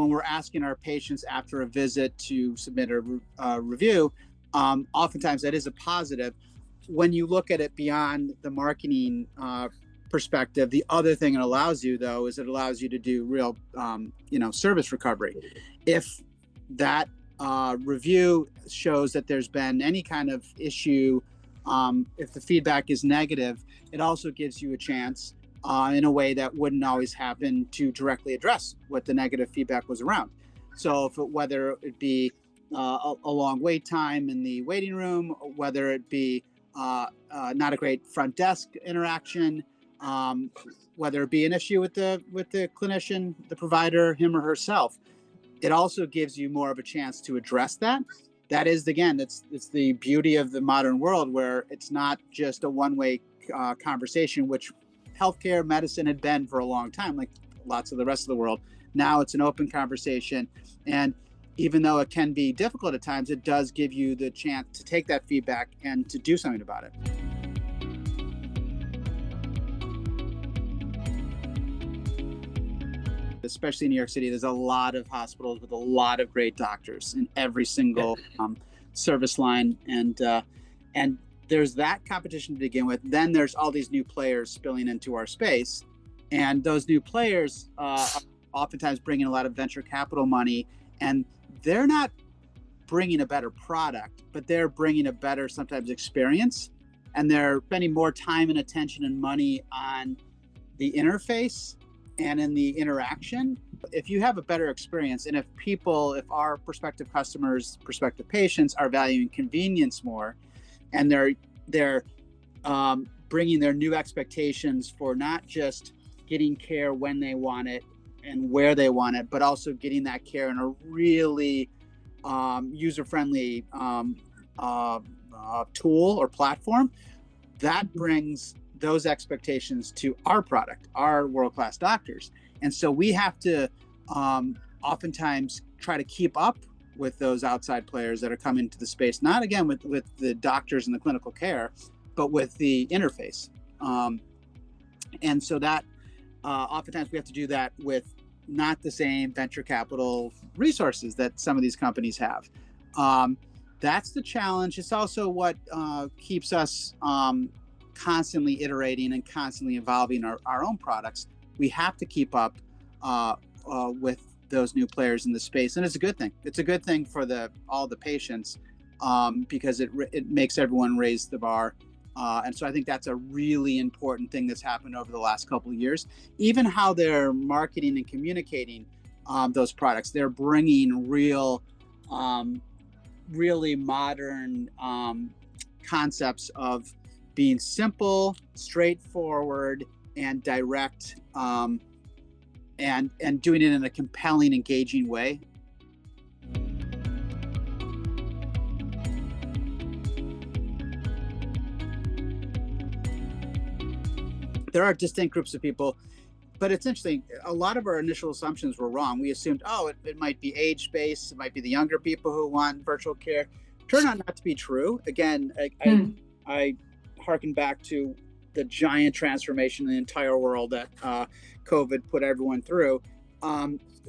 when we're asking our patients after a visit to submit a review, oftentimes that is a positive. When you look at it beyond the marketing perspective, the other thing it allows you, though, is it allows you to do real, service recovery. If that review shows that there's been any kind of issue, if the feedback is negative, it also gives you a chance in a way that wouldn't always happen to directly address what the negative feedback was around. So whether it be a long wait time in the waiting room, whether it be not a great front desk interaction, whether it be an issue with the clinician, the provider, him or herself, it also gives you more of a chance to address that. That is, again, it's the beauty of the modern world, where it's not just a one-way conversation, which healthcare medicine had been for a long time, like lots of the rest of the world. Now it's an open conversation. And even though it can be difficult at times, it does give you the chance to take that feedback and to do something about it. Especially in New York City, there's a lot of hospitals with a lot of great doctors in every single service line. And there's that competition to begin with. Then there's all these new players spilling into our space. And those new players are oftentimes bringing a lot of venture capital money. And they're not bringing a better product, but they're bringing a better, sometimes, experience. And they're spending more time and attention and money on the interface and in the interaction. If you have a better experience, and if our prospective customers, prospective patients are valuing convenience more, and they're bringing their new expectations for not just getting care when they want it and where they want it, but also getting that care in a really user-friendly tool or platform, that brings those expectations to our product, our world-class doctors. And so we have to oftentimes try to keep up with those outside players that are coming to the space, not again with the doctors and the clinical care, but with the interface. And so that oftentimes we have to do that with not the same venture capital resources that some of these companies have. That's the challenge. It's also what keeps us constantly iterating and constantly evolving our own products. We have to keep up with those new players in the space, and it's a good thing. It's a good thing for all the patients because it makes everyone raise the bar. And so I think that's a really important thing that's happened over the last couple of years. Even how they're marketing and communicating those products, they're bringing really modern concepts of being simple, straightforward, and direct, and doing it in a compelling, engaging way. There are distinct groups of people, but it's interesting. A lot of our initial assumptions were wrong. We assumed, it might be age-based. It might be the younger people who want virtual care. Turned out not to be true. Again, I harken back to the giant transformation in the entire world that COVID put everyone through.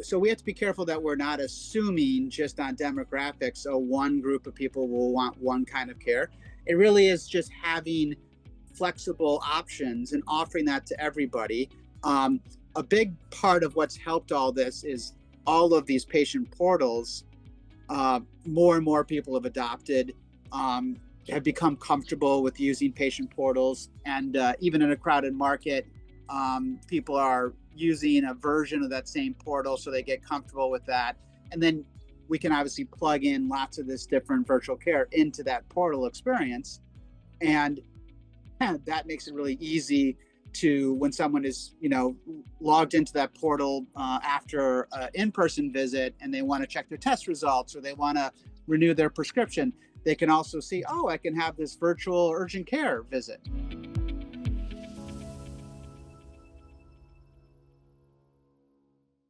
So we have to be careful that we're not assuming just on demographics, one group of people will want one kind of care. It really is just having flexible options and offering that to everybody. A big part of what's helped all this is all of these patient portals. More and more people have adopted, have become comfortable with using patient portals. And even in a crowded market, people are using a version of that same portal, so they get comfortable with that. And then we can obviously plug in lots of this different virtual care into that portal experience. And that makes it really easy to, when someone is, logged into that portal after an in-person visit and they want to check their test results or they want to renew their prescription, they can also see, I can have this virtual urgent care visit.